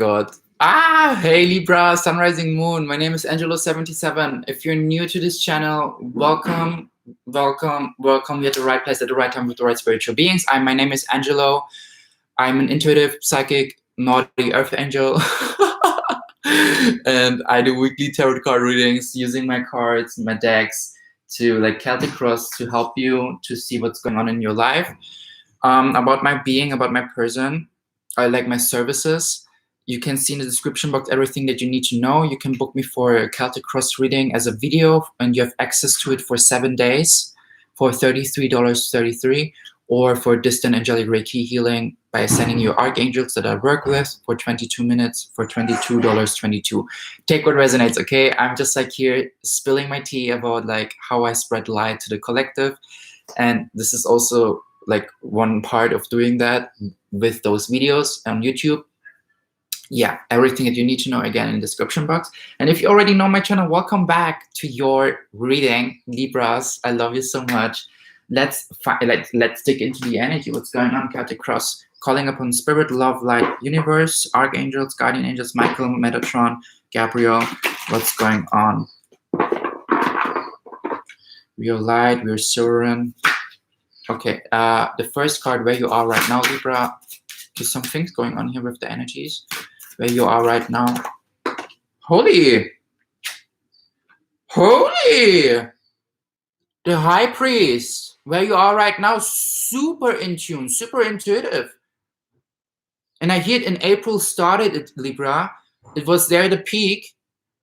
God. Hey Libra, Sun Rising Moon. My name is Angelo 77. If you're new to this channel, welcome. You're at the right place at the right time with the right spiritual beings. My name is Angelo. I'm an intuitive, psychic, naughty earth angel. And I do weekly tarot card readings using my cards, my decks, to like Celtic cross to help you to see what's going on in your life. About my being, about my person, I like my services. You can see in the description box everything that you need to know. You can book me for a Celtic cross reading as a video, and you have access to it for 7 days for $33.33, or for distant angelic Reiki healing by sending you archangels that I work with for 22 minutes for $22.22. Take what resonates, okay? I'm just like here spilling my tea about like how I spread light to the collective, and this is also like one part of doing that with those videos on YouTube. Yeah, everything that you need to know again in the description box. And if you already know my channel, welcome back to your reading, Libras. I love you so much. Let's dig into the energy. What's going on, Celtic cross? Calling upon spirit, love, light, universe, archangels, guardian angels, Michael, Metatron, Gabriel. What's going on? Real light, we're Sovereign. Okay, the first card, where you are right now, Libra. There's some things going on here with the energies. Where you are right now. Holy! The High Priest. Where you are right now, super in tune, super intuitive. And I hear it in April started it, Libra. It was there at the peak.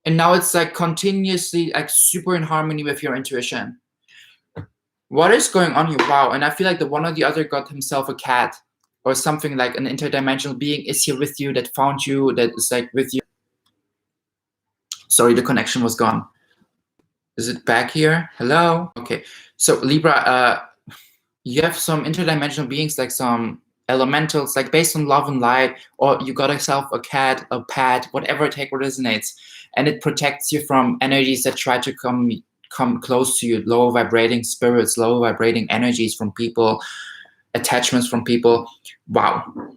And now it's like continuously like super in harmony with your intuition. What is going on here? Wow. And I feel like the one or the other got himself a cat. Or something like an interdimensional being is here with you, that found you, that is like with you. Sorry, the connection was gone. Is it back here? Hello? Okay. So Libra, you have some interdimensional beings, like some elementals, like based on love and light, or you got yourself a cat, a pet, whatever, take what resonates. And it protects you from energies that try to come close to you, lower vibrating spirits, lower vibrating energies from people, attachments from people. Wow.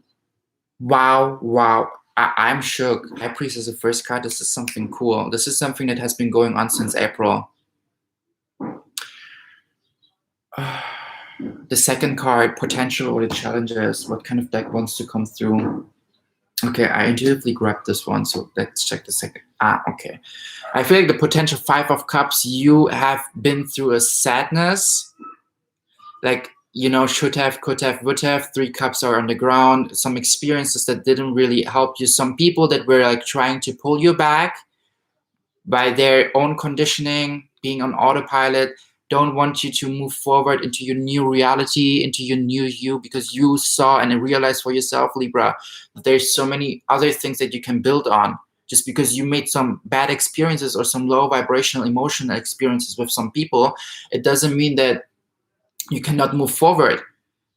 I'm shook. High Priest is the first card. This is something cool. This is something that has been going on since April. The second card, potential or the challenges. What kind of deck wants to come through? Okay, I intuitively grabbed this one, so let's check the second. Okay. I feel like the potential 5 of Cups, you have been through a sadness. Like, you know, should have, could have, would have. 3 cups are on the ground. Some experiences that didn't really help you. Some people that were like trying to pull you back by their own conditioning, being on autopilot, don't want you to move forward into your new reality, into your new you, because you saw and realized for yourself, Libra, that there's so many other things that you can build on. Just because you made some bad experiences or some low vibrational emotional experiences with some people, it doesn't mean that you cannot move forward.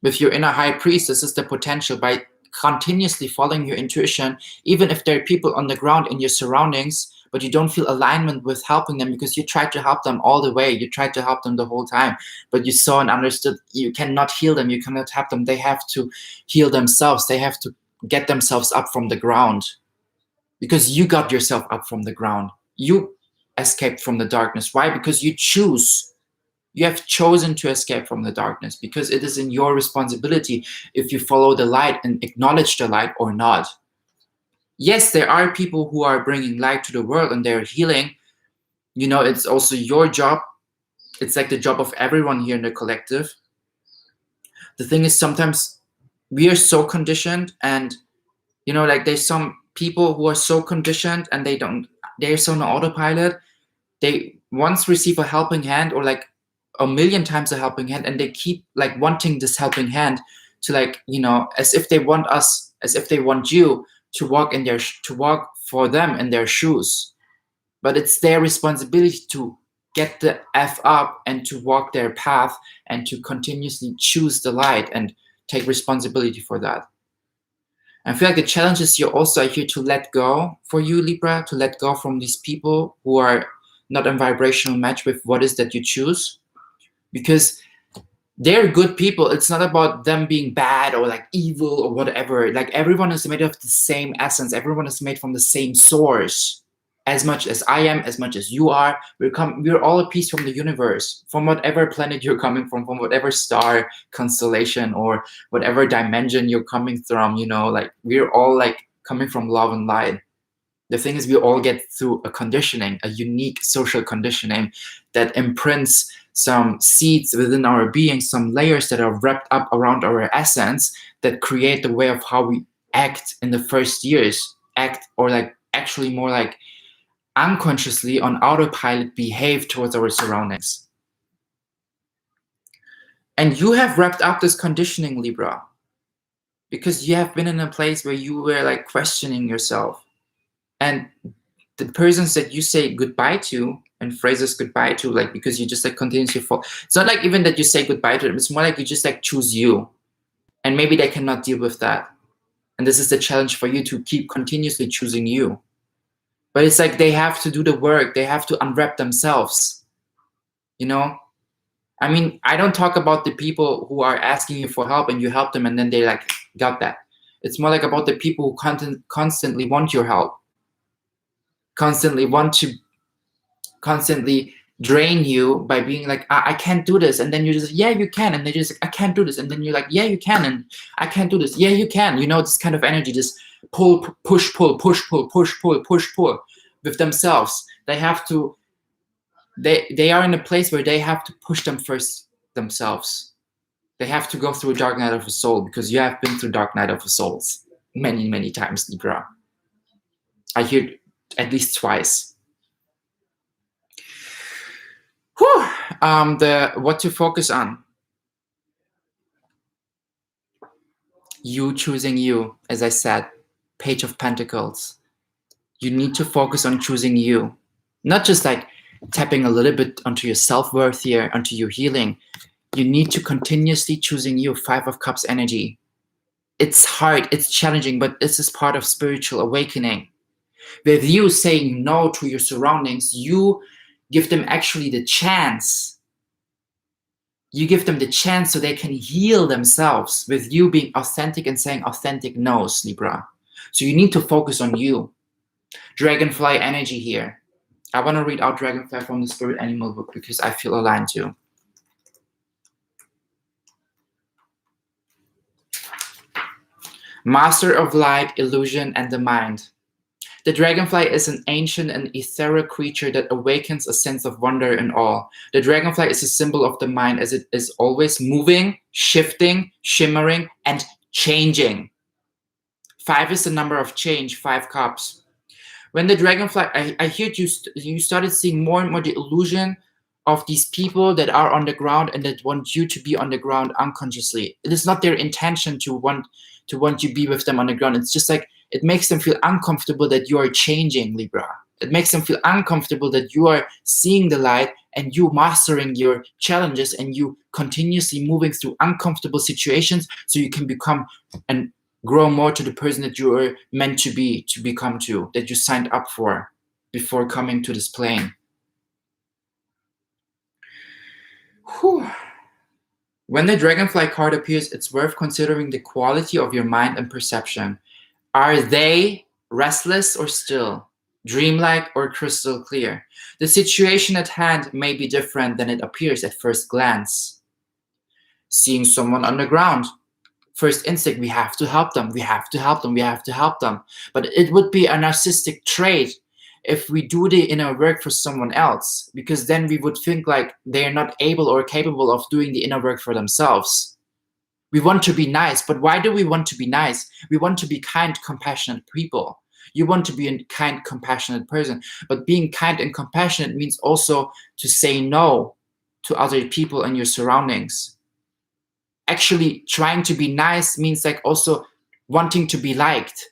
With your inner High Priest, this is the potential. By continuously following your intuition, even if there are people on the ground in your surroundings, but you don't feel alignment with helping them because you tried to help them all the way, you tried to help them the whole time, but you saw and understood you cannot heal them, you cannot help them, they have to heal themselves, they have to get themselves up from the ground. Because you got yourself up from the ground. You escaped from the darkness. Why? Because you choose. You have chosen to escape from the darkness, because it is in your responsibility if you follow the light and acknowledge the light or not. Yes, there are people who are bringing light to the world and they're healing. You know, it's also your job. It's like the job of everyone here in the collective. The thing is, sometimes we are so conditioned, and, you know, like there's some people who are so conditioned and they're so on autopilot. They once receive a helping hand, or like a million times a helping hand, and they keep like wanting this helping hand to, like, you know, as if they want you to walk for them in their shoes. But it's their responsibility to get the F up and to walk their path and to continuously choose the light and take responsibility for that. I feel like the challenge is you're also here to let go, for you, Libra, to let go from these people who are not in vibrational match with what is that you choose. Because they're good people. It's not about them being bad or like evil or whatever. Like everyone is made of the same essence. Everyone is made from the same source. As much as I am, as much as you are, we're all a piece from the universe, from whatever planet you're coming from whatever star constellation or whatever dimension you're coming from, you know, like we're all like coming from love and light. The thing is, we all get through a conditioning, a unique social conditioning that imprints some seeds within our being, some layers that are wrapped up around our essence that create the way of how we act in the first years, act or like actually more like unconsciously on autopilot behave towards our surroundings. And you have wrapped up this conditioning, Libra, because you have been in a place where you were like questioning yourself. And the persons that you say goodbye to and phrases goodbye to, like because you just like continuously fall. It's not like even that you say goodbye to them. It's more like you just like choose you. And maybe they cannot deal with that. And this is the challenge for you to keep continuously choosing you. But it's like they have to do the work. They have to unwrap themselves. You know? I mean, I don't talk about the people who are asking you for help and you help them and then they like got that. It's more like about the people who constantly want your help. Constantly want to drain you by being like, I can't do this. And then you're just, yeah, you can. And they're just like, I can't do this. And then you're like, yeah, you can. And I can't do this. Yeah, you can. You know, this kind of energy, just pull, push, pull, push, pull, push, pull, push, pull with themselves. They have to, they are in a place where they have to push them first themselves. They have to go through a dark night of the soul because you have been through dark night of the souls many, many times, Libra. I hear it at least twice. Whew. What to focus on. You choosing you, as I said, Page of Pentacles. You need to focus on choosing you. Not just like tapping a little bit onto your self-worth here, onto your healing. You need to continuously choosing you, Five of Cups energy. It's hard, it's challenging, but this is part of spiritual awakening. With you saying no to your surroundings, you give them actually the chance. You give them the chance so they can heal themselves with you being authentic and saying authentic no's, Libra. So you need to focus on you. Dragonfly energy here. I want to read out Dragonfly from the Spirit Animal book because I feel aligned to. Master of light, illusion, and the mind. The dragonfly is an ancient and ethereal creature that awakens a sense of wonder and awe. The dragonfly is a symbol of the mind as it is always moving, shifting, shimmering, and changing. 5 is the number of change, 5 cups. When the dragonfly, I hear you started seeing more and more the illusion of these people that are on the ground and that want you to be on the ground unconsciously. It is not their intention to want you to be with them on the ground. It's just like, it makes them feel uncomfortable that you are changing, Libra. It makes them feel uncomfortable that you are seeing the light and you mastering your challenges and you continuously moving through uncomfortable situations so you can become and grow more to the person that you are meant to be, to become to, that you signed up for before coming to this plane. Whew. When the dragonfly card appears, it's worth considering the quality of your mind and perception. Are they restless or still, dreamlike or crystal clear? The situation at hand may be different than it appears at first glance. Seeing someone on the ground, first instinct, we have to help them, we have to help them, we have to help them. But it would be a narcissistic trait if we do the inner work for someone else, because then we would think like they're not able or capable of doing the inner work for themselves. We want to be nice, but why do we want to be nice? We want to be kind, compassionate people. You want to be a kind, compassionate person, but being kind and compassionate means also to say no to other people and your surroundings. Actually, trying to be nice means like also wanting to be liked.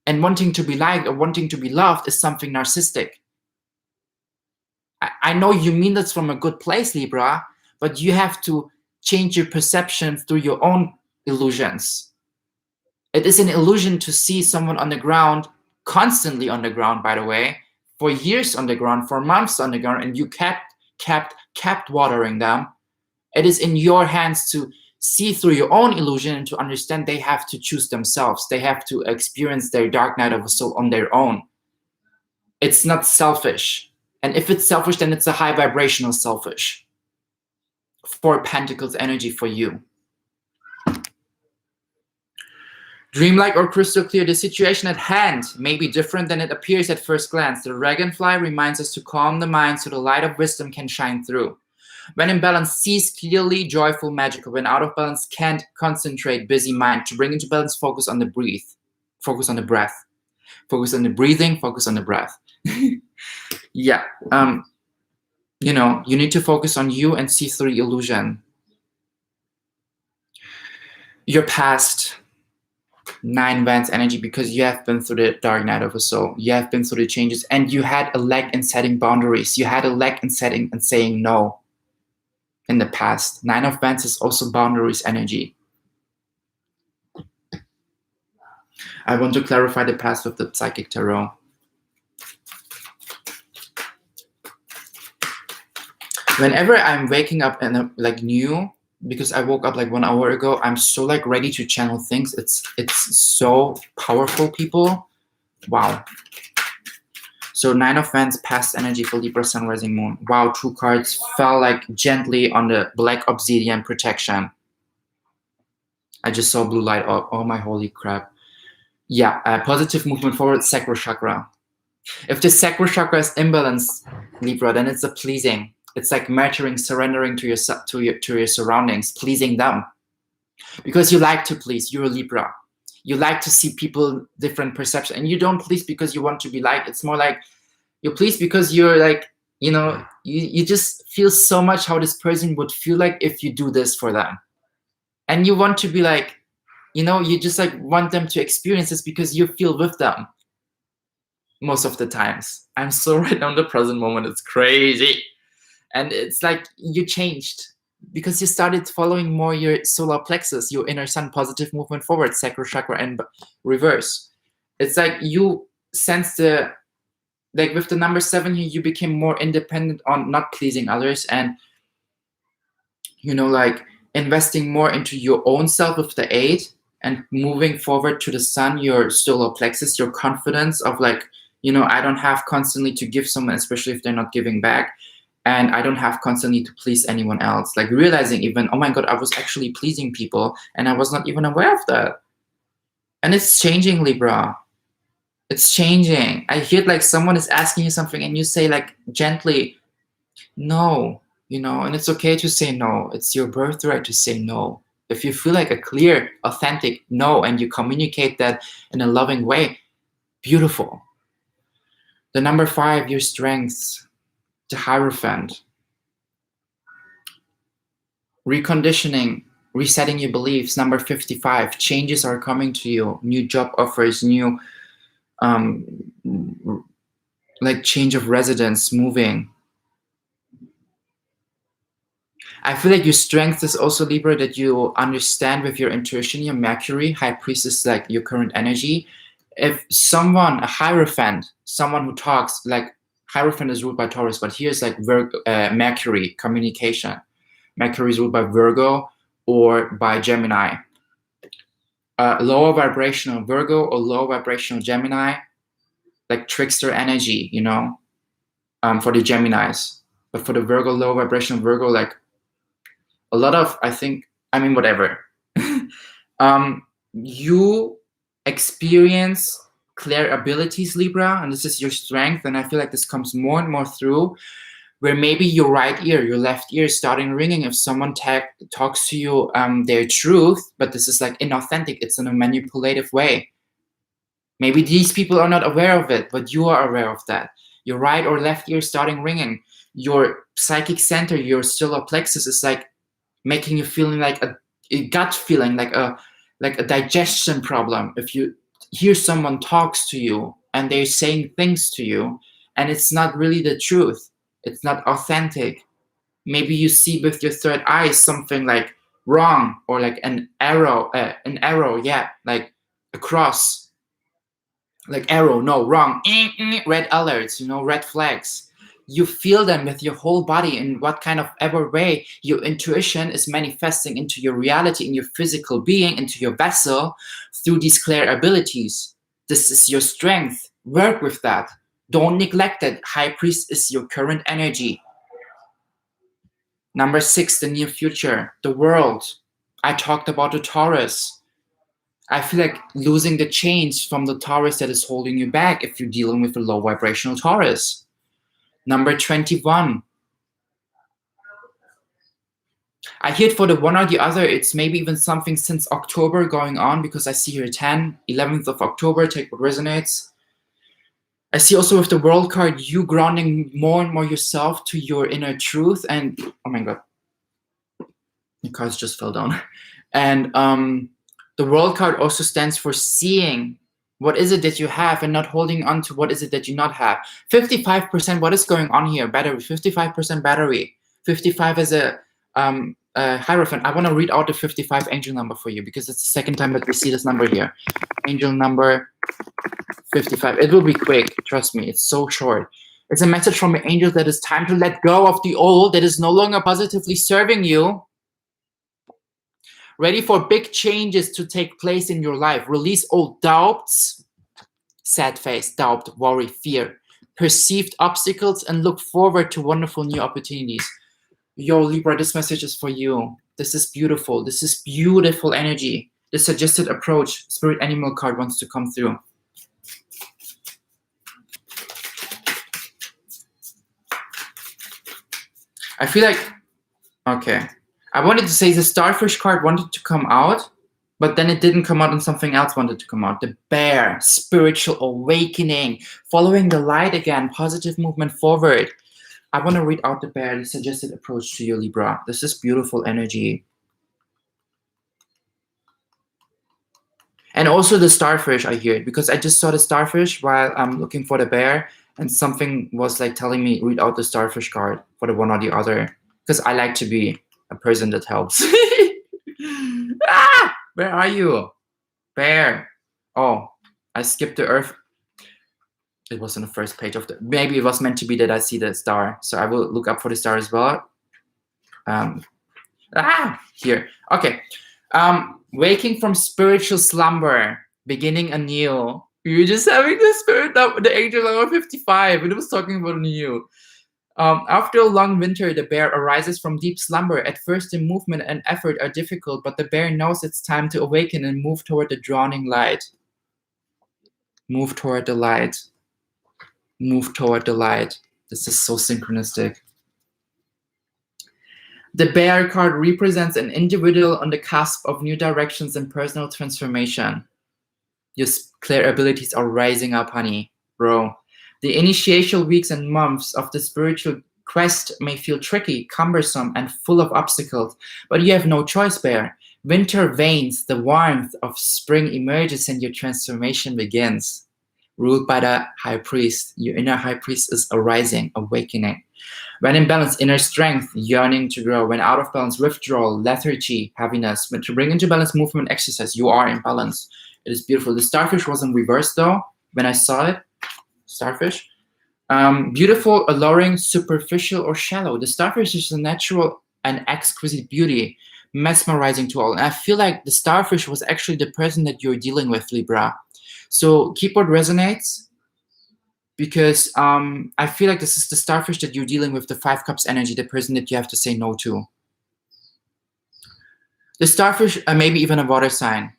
And wanting to be liked or wanting to be loved is something narcissistic. I know you mean this from a good place, Libra, but you have to change your perception through your own illusions. It is an illusion to see someone on the ground, constantly on the ground, by the way, for years on the ground, for months on the ground, and you kept watering them, It is in your hands to see through your own illusion and to understand they have to choose themselves. They have to experience their dark night of the soul on their own. It's not selfish. And if it's selfish, then it's a high vibrational selfish. 4 Pentacles energy for you. Dreamlike or crystal clear, the situation at hand may be different than it appears at first glance. The dragonfly reminds us to calm the mind so the light of wisdom can shine through. When in balance, sees clearly, joyful, magical. When out of balance, can't concentrate, busy mind. To bring into balance, focus on the breath. Focus on the breath. Focus on the breathing, focus on the breath. Yeah. You know, you need to focus on you and see through illusion. Your past 9 Wands energy, because you have been through the dark night of the soul. You have been through the changes, and you had a lack in setting boundaries. You had a lack in setting and saying no in the past. 9 of Wands is also boundaries energy. I want to clarify the past with the Psychic Tarot. Whenever I'm waking up and like new, because I woke up like 1 hour ago, I'm so like ready to channel things. It's so powerful, people. Wow. So 9 of Wands, past energy for Libra, Sun, Rising, Moon. Wow, 2 cards fell like gently on the black obsidian protection. I just saw blue light. Oh my holy crap. Yeah, positive movement forward, sacral chakra. If the sacral chakra is imbalanced, Libra, then it's a pleasing. It's like nurturing, surrendering to your surroundings, pleasing them. Because you like to please, you're a Libra. You like to see people different perception, and you don't please because you want to be liked. It's more like you please because you're like, you know, you just feel so much how this person would feel like if you do this for them. And you want to be like, you know, you just like want them to experience this because you feel with them. Most of the times. I'm so right now in the present moment, it's crazy. And it's like you changed because you started following more your solar plexus, your inner sun, positive movement forward, sacral chakra, and reverse. It's like you sense the, like with the number 7 here, you became more independent on not pleasing others and, you know, like investing more into your own self with the 8 and moving forward to the sun, your solar plexus, your confidence of like, you know, I don't have constantly to give someone, especially if they're not giving back. And I don't have constantly to please anyone else. Like realizing even, oh my God, I was actually pleasing people and I was not even aware of that. And it's changing, Libra. It's changing. I hear like someone is asking you something and you say like gently, no, you know, and it's okay to say no. It's your birthright to say no. If you feel like a clear, authentic no, and you communicate that in a loving way, beautiful. The number 5, your strengths. The Hierophant. Reconditioning, resetting your beliefs. Number 55, changes are coming to you. New job offers, new like change of residence, moving. I feel like your strength is also, Libra, that you understand with your intuition, your Mercury, High Priestess, like your current energy. If someone, a Hierophant, someone who talks, like Hierophant is ruled by Taurus, but here's like Mercury, communication. Mercury is ruled by Virgo or by Gemini. Lower vibrational Virgo or lower vibrational Gemini, like trickster energy, you know, for the Geminis. But for the Virgo, lower vibrational Virgo, like a lot of, whatever. You experience clear abilities, Libra, and this is your strength, and I feel like this comes more and more through, where maybe your right ear, your left ear is starting ringing if someone talks to you their truth, but this is like inauthentic, it's in a manipulative way. Maybe these people are not aware of it, but you are aware of that. Your right or left ear starting ringing. Your psychic center, your solar plexus is like making you feeling like a gut feeling, like a digestion problem. If you hear someone talks to you and they're saying things to you and it's not really the truth, it's not authentic. Maybe you see with your third eye something like wrong, or like an arrow, yeah, like a cross, like arrow, no, wrong, red alerts, you know, red flags. You feel them with your whole body in what kind of ever way your intuition is manifesting into your reality, in your physical being, into your vessel through these clear abilities. This is your strength. Work with that. Don't neglect it. High Priest is your current energy. Number 6, the near future, the world. I talked about the Taurus. I feel like losing the chains from the Taurus that is holding you back if you're dealing with a low vibrational Taurus. Number 21. I hear it for the one or the other. It's maybe even something since October going on, because I see here 10, 11th of October, take what resonates. I see also with the World card, you grounding more and more yourself to your inner truth. And, oh my God, the cards just fell down. And the World card also stands for seeing what is it that you have and not holding on to what is it that you not have. 55%, what is going on here? Battery, 55% battery. 55 is a Hierophant. I want to read out the 55 angel number for you, because it's the second time that we see this number here. Angel number 55. It will be quick. Trust me. It's so short. It's a message from an angel that it's time to let go of the old that is no longer positively serving you. Ready for big changes to take place in your life. Release old doubts, sad face, doubt, worry, fear, perceived obstacles, and look forward to wonderful new opportunities. Yo, Libra, this message is for you. This is beautiful. This is beautiful energy. The suggested approach, spirit animal card wants to come through. I feel like, okay. I wanted to say the starfish card wanted to come out, but then it didn't come out and something else wanted to come out. The bear, spiritual awakening, following the light again, positive movement forward. I want to read out the bear, the suggested approach to you, Libra. This is beautiful energy. And also the starfish, I hear it, because I just saw the starfish while I'm looking for the bear, and something was like telling me, read out the starfish card for the one or the other, because I like to be a person that helps. Ah, where are you? Bear. Oh, I skipped the earth. It was on the first page of the, maybe it was meant to be that I see the star. So I will look up for the star as well. Here. Okay. Waking from spiritual slumber, beginning anew. You're just having the spirit of the angel number 55, and it was talking about anew. After a long winter, the bear arises from deep slumber. At first, the movement and effort are difficult, but the bear knows it's time to awaken and move toward the dawning light. Move toward the light. Move toward the light. This is so synchronistic. The bear card represents an individual on the cusp of new directions and personal transformation. Your clear abilities are rising up, honey, bro. The initial weeks and months of the spiritual quest may feel tricky, cumbersome, and full of obstacles, but you have no choice, bear. Winter wanes, the warmth of spring emerges, and your transformation begins. Ruled by the high priest, your inner high priest is arising, awakening. When in balance, inner strength, yearning to grow. When out of balance, withdrawal, lethargy, heaviness. When to bring into balance, movement, exercise, you are in balance. It is beautiful. The starfish was in reverse though, when I saw it. Starfish. Beautiful, alluring, superficial, or shallow. The starfish is a natural and exquisite beauty, mesmerizing to all. And I feel like the starfish was actually the person that you're dealing with, Libra. So keep what resonates, because I feel like this is the starfish that you're dealing with, the 5 cups energy, the person that you have to say no to. The starfish, maybe even a water sign,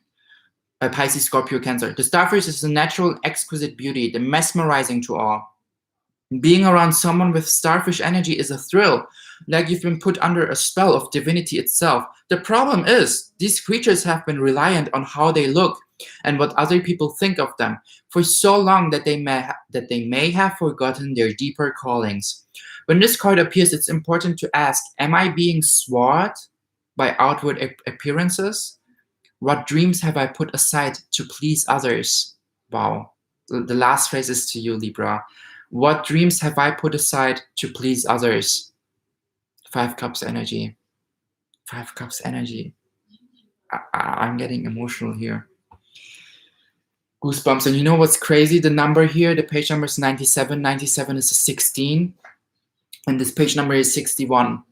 a Pisces, Scorpio, Cancer. The starfish is a natural, exquisite beauty, the mesmerizing to all. Being around someone with starfish energy is a thrill, like you've been put under a spell of divinity itself. The problem is, these creatures have been reliant on how they look and what other people think of them for so long that they may have forgotten their deeper callings. When this card appears, it's important to ask, am I being swayed by outward appearances? What dreams have I put aside to please others? Wow. The last phrase is to you, Libra. What dreams have I put aside to please others? 5 cups energy. 5 cups energy. I'm getting emotional here. Goosebumps. And you know what's crazy? The number here, the page number is 97. 97 is a 16. And this page number is 61.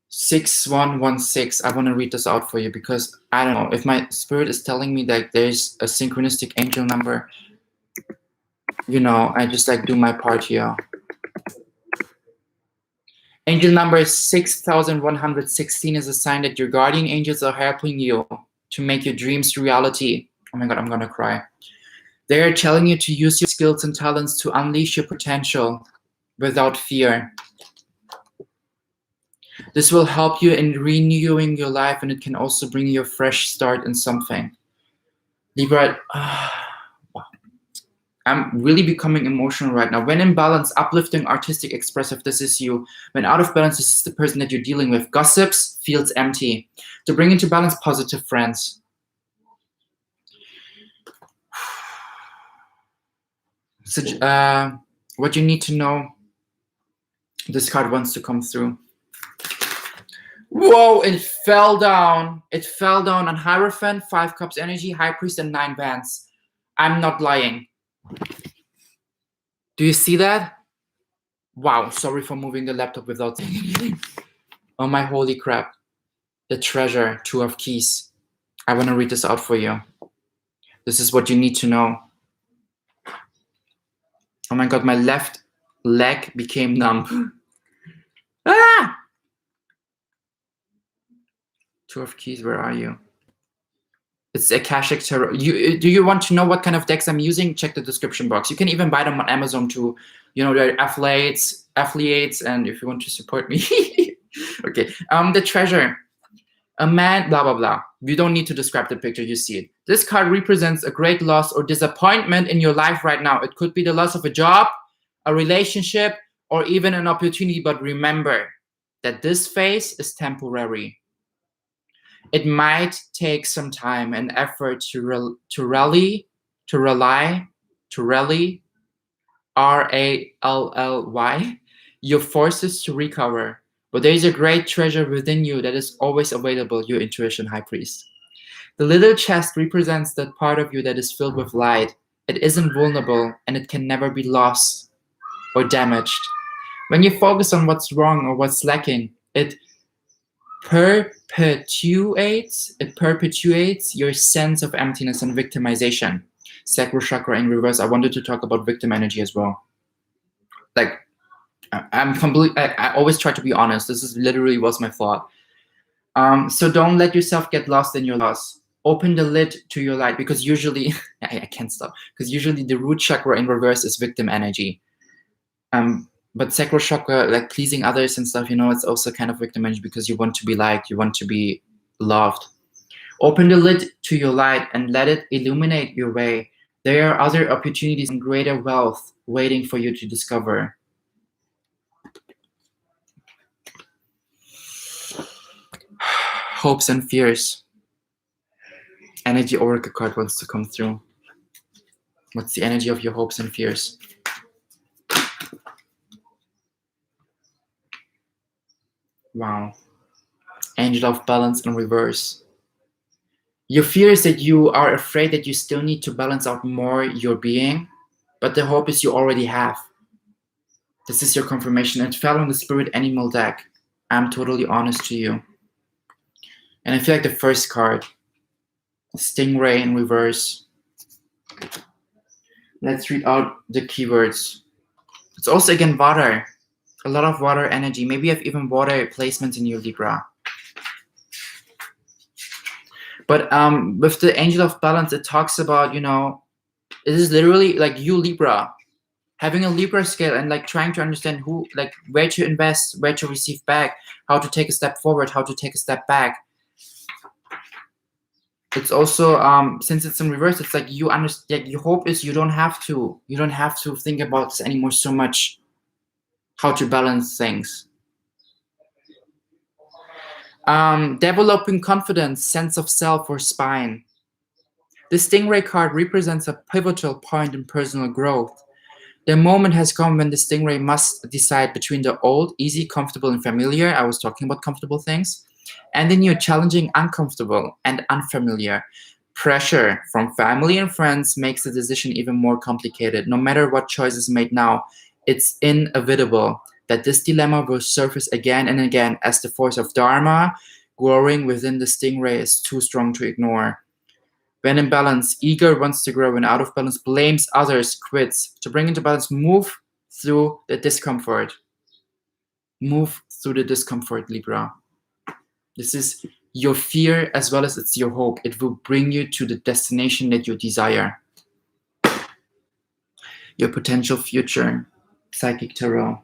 6116. I want to read this out for you because I don't know if my spirit is telling me that there's a synchronistic angel number. You know, I just like do my part here. Angel number 6116 is a sign that your guardian angels are helping you to make your dreams reality. Oh my God, I'm gonna cry. They are telling you to use your skills and talents to unleash your potential without fear. This will help you in renewing your life, and it can also bring you a fresh start in something. Libra, wow. I'm really becoming emotional right now. When in balance, uplifting, artistic, expressive, this is you. When out of balance, this is the person that you're dealing with. Gossips, feels empty. To bring into balance, positive friends. So, what you need to know, this card wants to come through. Whoa, it fell down. It fell down on Hierophant, 5 Cups energy, High Priest, and 9 Wands. I'm not lying. Do you see that? Wow, sorry for moving the laptop without saying anything. Oh my holy crap. The Treasure, 2 of Keys. I want to read this out for you. This is what you need to know. Oh my God, my left leg became numb. Ah! 2 of Keys, where are you? It's Akashic Tarot. Do you want to know what kind of decks I'm using? Check the description box. You can even buy them on Amazon too. You know, they're affiliates, and if you want to support me. Okay. The Treasure. A man, blah, blah, blah. You don't need to describe the picture, you see it. This card represents a great loss or disappointment in your life right now. It could be the loss of a job, a relationship, or even an opportunity, but remember that this phase is temporary. It might take some time and effort to rally, R-A-L-L-Y, your forces to recover. But there is a great treasure within you that is always available, your intuition, High Priest. The little chest represents that part of you that is filled with light. It isn't vulnerable, and it can never be lost or damaged. When you focus on what's wrong or what's lacking, it perpetuates your sense of emptiness and victimization. Sacral chakra in reverse. I wanted to talk about victim energy as well. Like, I always try to be honest. This is literally was my thought. So don't let yourself get lost in your loss. Open the lid to your light, because usually I can't stop, because usually the root chakra in reverse is victim energy. But sacral chakra, like pleasing others and stuff, you know, it's also kind of victim energy, because you want to be liked, you want to be loved. Open the lid to your light and let it illuminate your way. There are other opportunities and greater wealth waiting for you to discover. Hopes and fears. Energy Oracle card wants to come through. What's the energy of your hopes and fears? Wow. Angel of Balance in reverse. Your fear is that you are afraid that you still need to balance out more your being, but the hope is you already have. This is your confirmation. It fell on the Spirit Animal deck. I'm totally honest to you. And I feel like the first card, Stingray in reverse. Let's read out the keywords. It's also again water. A lot of water energy. Maybe you have even water placements in your Libra. But with the Angel of Balance, it talks about, you know, it is literally like you, Libra, having a Libra scale and like trying to understand who, like where to invest, where to receive back, how to take a step forward, how to take a step back. It's also since it's in reverse, it's like you understand. Like your hope is you don't have to think about this anymore so much. How to balance things. Developing confidence, sense of self, or spine. The Stingray card represents a pivotal point in personal growth. The moment has come when the Stingray must decide between the old, easy, comfortable, and familiar. I was talking about comfortable things. And the new, challenging, uncomfortable, and unfamiliar. Pressure from family and friends makes the decision even more complicated. No matter what choice is made now, it's inevitable that this dilemma will surface again and again as the force of Dharma growing within the stingray is too strong to ignore. When in balance, eager wants to grow, and out of balance, blames others, quits. To bring into balance, move through the discomfort. Move through the discomfort, Libra. This is your fear as well as it's your hope. It will bring you to the destination that you desire. Your potential future, Psychic Tarot.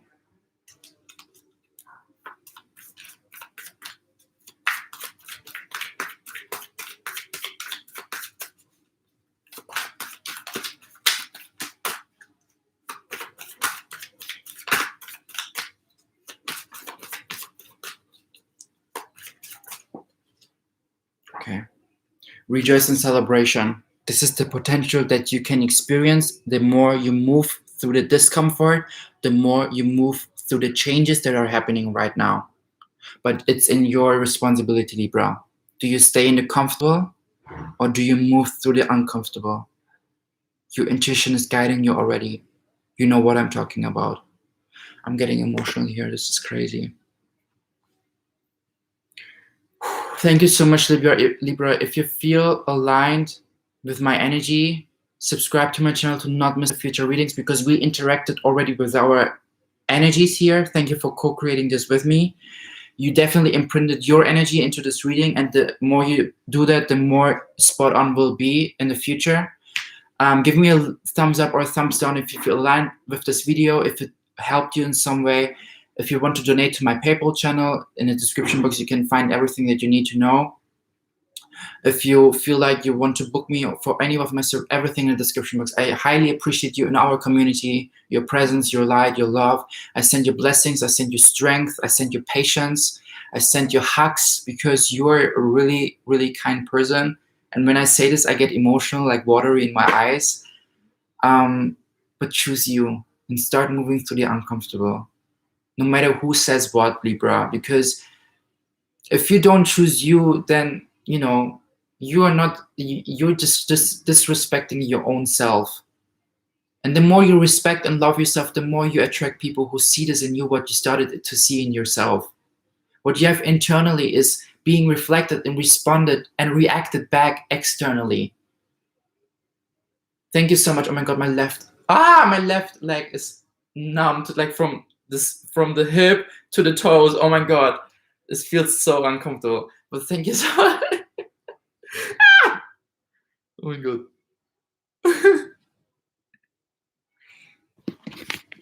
Okay. Rejoice in celebration. This is the potential that you can experience. The more you move through the discomfort, the more you move through the changes that are happening right now. But it's in your responsibility, Libra. Do you stay in the comfortable or do you move through the uncomfortable? Your intuition is guiding you already. You know what I'm talking about. I'm getting emotional here. This is crazy. Thank you so much, Libra. If you feel aligned with my energy, subscribe to my channel to not miss future readings, because we interacted already with our energies here. Thank you for co-creating this with me. You definitely imprinted your energy into this reading, and the more you do that, the more spot on will be in the future. Give me a thumbs up or a thumbs down if you feel aligned with this video, if it helped you in some way. If you want to donate to my PayPal channel, in the description box you can find everything that you need to know. If you feel like you want to book me for any of my service, everything in the description box. I highly appreciate you in our community, your presence, your light, your love. I send you blessings, I send you strength, I send you patience, I send you hugs, because you are a really, really kind person. And when I say this, I get emotional, like watery in my eyes. But choose you and start moving through the uncomfortable. No matter who says what, Libra, because if you don't choose you, then, you know, you're just disrespecting your own self. And the more you respect and love yourself, the more you attract people who see this in you, what you started to see in yourself. What you have internally is being reflected and responded and reacted back externally. Thank you so much. Oh my God, my left leg is numbed, like from the hip to the toes. Oh my God, this feels so uncomfortable. But thank you so much. Oh my God.